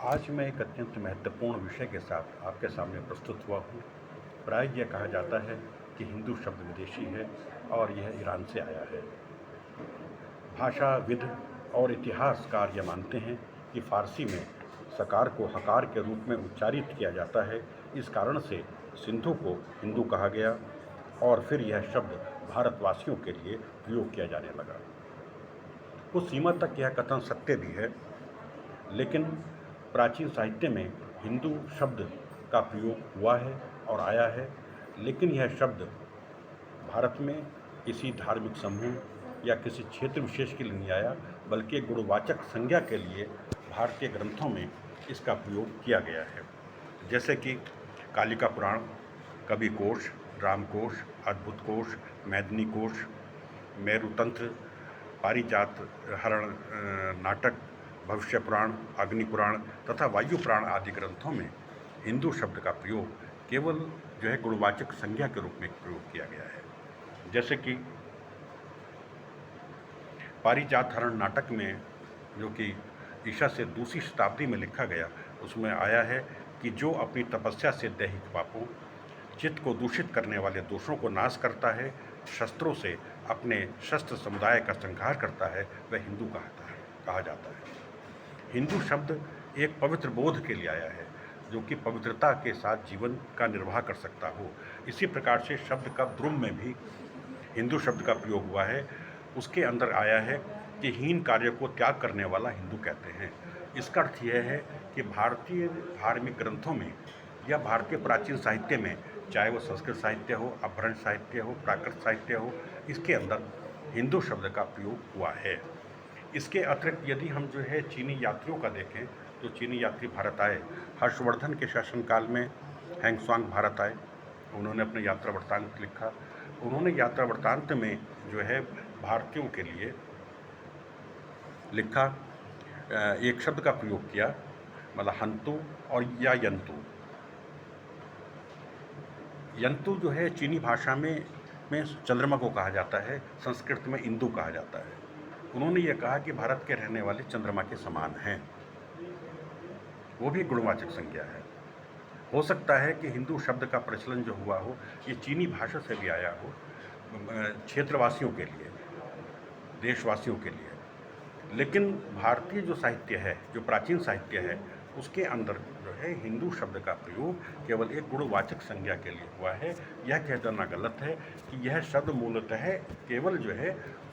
आज मैं एक अत्यंत महत्वपूर्ण विषय के साथ आपके सामने प्रस्तुत हुआ हूँ। प्राय यह कहा जाता है कि हिंदू शब्द विदेशी है और यह ईरान से आया है। भाषाविद और इतिहासकार यह मानते हैं कि फारसी में सकार को हकार के रूप में उच्चारित किया जाता है। इस कारण से सिंधु को हिंदू कहा गया और फिर यह शब्द भारतवासियों के लिए प्रयोग किया जाने लगा। कुछ सीमा तक यह कथन सत्य भी है, लेकिन प्राचीन साहित्य में हिंदू शब्द का प्रयोग हुआ है और आया है, लेकिन यह शब्द भारत में किसी धार्मिक समूह या किसी क्षेत्र विशेष के लिए नहीं आया, बल्कि गुणवाचक संज्ञा के लिए भारतीय ग्रंथों में इसका प्रयोग किया गया है। जैसे कि कालिका पुराण, कवि कोश, रामकोश, अद्भुत कोश, मैदिनी कोश, मेरुतंत्र, पारिजात हरण नाटक, भविष्य पुराण, अग्नि पुराण तथा वायु पुराण आदि ग्रंथों में हिंदू शब्द का प्रयोग केवल गुणवाचक संज्ञा के रूप में प्रयोग किया गया है। जैसे कि पारिजात हरण नाटक में, जो कि ईसा से दूसरी शताब्दी में लिखा गया, उसमें आया है कि जो अपनी तपस्या से दैहिक पापों, चित्त को दूषित करने वाले दोषों को नाश करता है, शस्त्रों से अपने शस्त्र समुदाय का संहार करता है, वह हिंदू कहा जाता है। हिंदू शब्द एक पवित्र बोध के लिए आया है, जो कि पवित्रता के साथ जीवन का निर्वाह कर सकता हो। इसी प्रकार से शब्द का द्रुम में भी हिंदू शब्द का प्रयोग हुआ है। उसके अंदर आया है कि हीन कार्य को त्याग करने वाला हिंदू कहते हैं। इसका अर्थ यह है कि भारतीय धार्मिक ग्रंथों में या भारतीय प्राचीन साहित्य में, चाहे वो संस्कृत साहित्य हो, अपभ्रंश साहित्य हो, प्राकृत साहित्य हो, इसके अंदर हिंदू शब्द का प्रयोग हुआ है। इसके अतिरिक्त यदि हम चीनी यात्रियों का देखें, तो चीनी यात्री भारत आए। हर्षवर्धन के शासनकाल में हैंगत्सांग भारत आए, उन्होंने अपने यात्रा वृत्तांत लिखा। उन्होंने यात्रा वृत्तांत में भारतीयों के लिए लिखा एक शब्द का प्रयोग किया, मतलब हंतु और या यंतु। यंतु चीनी भाषा में चंद्रमा को कहा जाता है, संस्कृत में इंदु कहा जाता है। उन्होंने ये कहा कि भारत के रहने वाले चंद्रमा के समान हैं, वो भी गुणवाचक संज्ञा है। हो सकता है कि हिंदू शब्द का प्रचलन जो हुआ हो, ये चीनी भाषा से भी आया हो, क्षेत्रवासियों के लिए, देशवासियों के लिए। लेकिन भारतीय जो साहित्य है, जो प्राचीन साहित्य है, उसके अंदर हिंदू शब्द का प्रयोग केवल एक गुणवाचक संज्ञा के लिए हुआ है। यह कह देना गलत है कि यह शब्द मूलतः केवल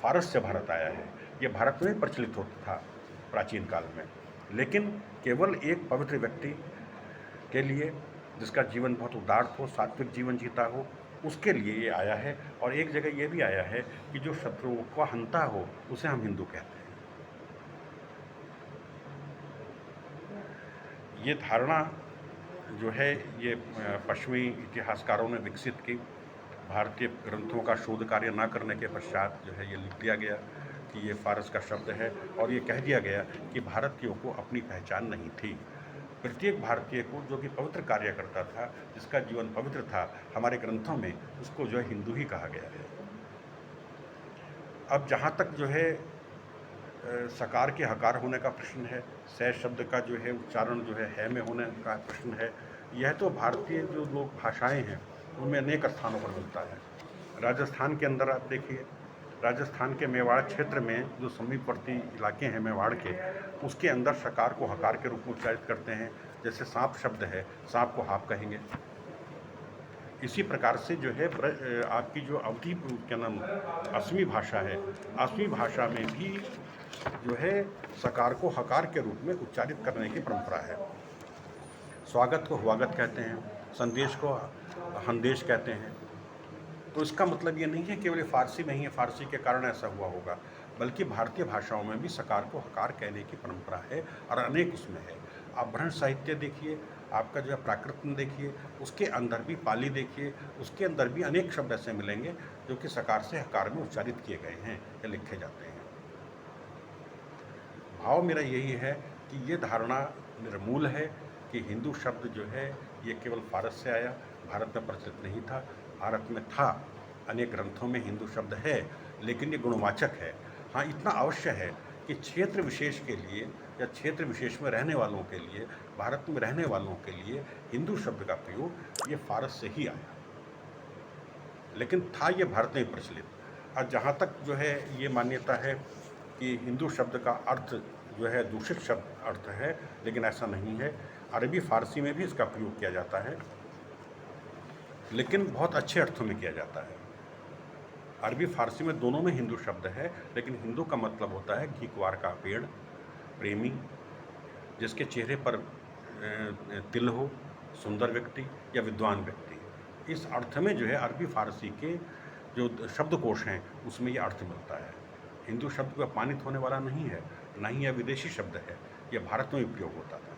फारस से भारत आया है। यह भारत में प्रचलित होता था प्राचीन काल में, लेकिन केवल एक पवित्र व्यक्ति के लिए, जिसका जीवन बहुत उदार हो, सात्विक जीवन जीता हो, उसके लिए ये आया है। और एक जगह ये भी आया है कि जो शत्रुओं को हंता हो, उसे हम हिंदू कहते हैं। ये धारणा ये पश्चिमी इतिहासकारों ने विकसित की। भारतीय ग्रंथों का शोध कार्य न करने के पश्चात ये लिख दिया गया कि ये फारस का शब्द है, और ये कह दिया गया कि भारतीयों को अपनी पहचान नहीं थी। प्रत्येक भारतीय को, जो कि पवित्र कार्य करता था, जिसका जीवन पवित्र था, हमारे ग्रंथों में उसको हिंदू ही कहा गया है। अब जहाँ तक सकार के हकार होने का प्रश्न है, सै शब्द का उच्चारण है में होने का प्रश्न है, यह तो भारतीय जो लोक भाषाएं हैं उनमें अनेक स्थानों पर मिलता है। राजस्थान के अंदर आप देखिए, राजस्थान के मेवाड़ क्षेत्र में जो समीपवर्ती इलाके हैं मेवाड़ के, उसके अंदर सकार को हकार के रूप में उच्चारित करते हैं। जैसे सांप शब्द है, सांप को हाप कहेंगे। इसी प्रकार से आपकी जो अवधी क्या नाम असमी भाषा है, असमी भाषा में भी सकार को हकार के रूप में उच्चारित करने की परंपरा है। स्वागत को हुआगत कहते हैं, संदेश को हंदेश कहते हैं। तो इसका मतलब ये नहीं है केवल फारसी में ही है, फारसी के कारण ऐसा हुआ होगा, बल्कि भारतीय भाषाओं में भी सकार को हकार कहने की परंपरा है और अनेक उसमें है। आप भ्रंश साहित्य देखिए, आपका प्राकृत में देखिए, उसके अंदर भी पाली देखिए, उसके अंदर भी अनेक शब्द ऐसे मिलेंगे जो कि सकार से हकार में उच्चारित किए गए हैं या लिखे जाते हैं। भाव मेरा यही है कि ये धारणा निर्मूल है कि हिंदू शब्द ये केवल फारस से आया, भारत में प्रचलित नहीं था। भारत में था, अनेक ग्रंथों में हिंदू शब्द है, लेकिन ये गुणवाचक है। हाँ, इतना अवश्य है कि क्षेत्र विशेष के लिए या क्षेत्र विशेष में रहने वालों के लिए, भारत में रहने वालों के लिए हिंदू शब्द का प्रयोग ये फारस से ही आया, लेकिन था ये भारत में प्रचलित। और जहाँ तक जो है ये मान्यता है कि हिंदू शब्द का अर्थ जो है दूषित शब्द अर्थ है, लेकिन ऐसा नहीं है। अरबी फारसी में भी इसका प्रयोग किया जाता है, लेकिन बहुत अच्छे अर्थों में किया जाता है। अरबी फारसी में दोनों में हिंदू शब्द है, लेकिन हिंदू का मतलब होता है घीकुआर का पेड़, प्रेमी, जिसके चेहरे पर तिल हो, सुंदर व्यक्ति या विद्वान व्यक्ति। इस अर्थ में जो है अरबी फारसी के जो शब्दकोश हैं उसमें ये अर्थ मिलता है। हिंदू शब्द को अपमानित होने वाला नहीं है, ना ही यह विदेशी शब्द है, यह भारत में उपयोग होता था।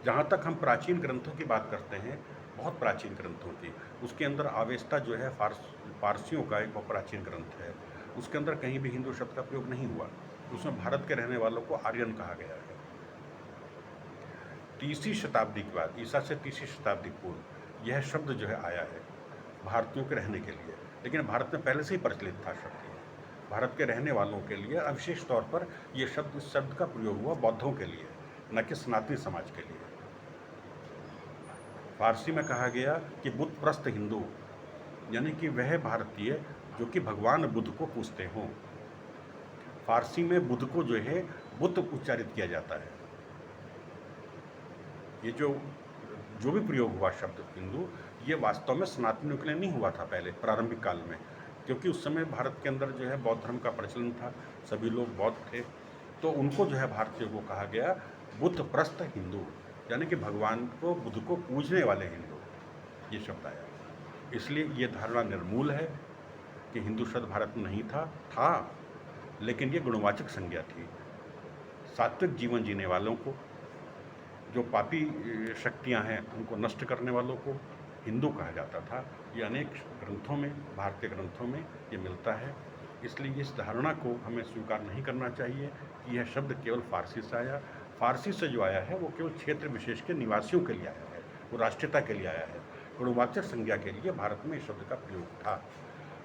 जहाँ तक हम प्राचीन ग्रंथों की बात करते हैं, बहुत प्राचीन ग्रंथों की, उसके अंदर आवेस्ता जो है पारसियों का एक बहुत प्राचीन ग्रंथ है, उसके अंदर कहीं भी हिंदू शब्द का प्रयोग नहीं हुआ। उसमें भारत के रहने वालों को आर्यन कहा गया है। 30वीं शताब्दी के बाद, ईसा से 30वीं शताब्दी पूर्व यह शब्द जो है आया है भारतीयों के रहने के लिए, लेकिन भारत में पहले से ही प्रचलित था शब्द। भारत के रहने वालों के लिए विशेष तौर पर यह शब्द, इस शब्द का प्रयोग हुआ बौद्धों के लिए, न कि सनातनी समाज के लिए। फारसी में कहा गया कि बुद्ध प्रस्थ हिंदू, यानी कि वह भारतीय जो कि भगवान बुद्ध को पूजते हों। फारसी में बुद्ध को जो है बुद्ध उच्चारित किया जाता है। ये जो भी प्रयोग हुआ शब्द हिंदू, ये वास्तव में सनातनियों के लिए नहीं हुआ था पहले प्रारंभिक काल में, क्योंकि उस समय भारत के अंदर जो है बौद्ध धर्म का प्रचलन था, सभी लोग बौद्ध थे, तो उनको जो है भारतीयों को कहा गया बुद्ध प्रस्थ हिंदू, यानी कि भगवान को, बुद्ध को पूजने वाले हिंदू, ये शब्द आया। इसलिए ये धारणा निर्मूल है कि हिंदू शब्द भारत में नहीं था, लेकिन ये गुणवाचक संज्ञा थी। सात्विक जीवन जीने वालों को, जो पापी शक्तियां हैं उनको नष्ट करने वालों को हिंदू कहा जाता था। ये अनेक ग्रंथों में, भारतीय ग्रंथों में ये मिलता है। इसलिए इस धारणा को हमें स्वीकार नहीं करना चाहिए कि यह शब्द केवल फारसी से आया। फारसी से जो आया है वो केवल क्षेत्र विशेष के निवासियों के लिए आया है, वो राष्ट्रीयता के लिए आया है। गुणवाचक संज्ञा के लिए भारत में इस शब्द का प्रयोग था।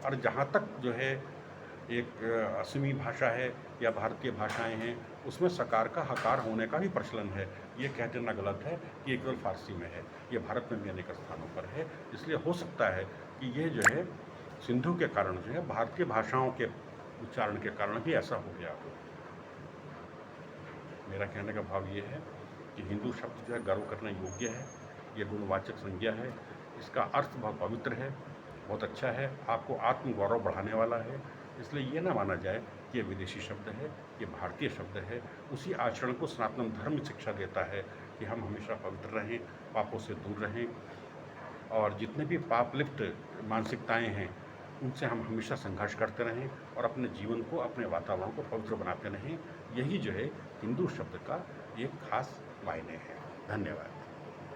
और जहाँ तक जो है एक असमी भाषा है या भारतीय भाषाएं हैं, उसमें सकार का हकार होने का भी प्रचलन है। ये कह देना गलत है कि ये केवल फारसी में है, ये भारत में भी अनेक स्थानों पर है। इसलिए हो सकता है कि ये जो है सिंधु के कारण जो है भारतीय भाषाओं के उच्चारण के कारण भी ऐसा हो गया हो। मेरा कहने का भाव ये है कि हिंदू शब्द जो है गर्व करने योग्य है, ये गुणवाचक संज्ञा है, इसका अर्थ बहुत पवित्र है, बहुत अच्छा है, आपको आत्मगौरव बढ़ाने वाला है। इसलिए ये ना माना जाए कि ये विदेशी शब्द है, ये भारतीय शब्द है। उसी आचरण को सनातन धर्म शिक्षा देता है कि हम हमेशा पवित्र रहें, पापों से दूर रहें, और जितने भी पाप लिप्त मानसिकताएं हैं उनसे हम हमेशा संघर्ष करते रहें और अपने जीवन को, अपने वातावरण को पवित्र बनाते रहें। यही जो है हिंदू शब्द का एक खास मायने है। धन्यवाद।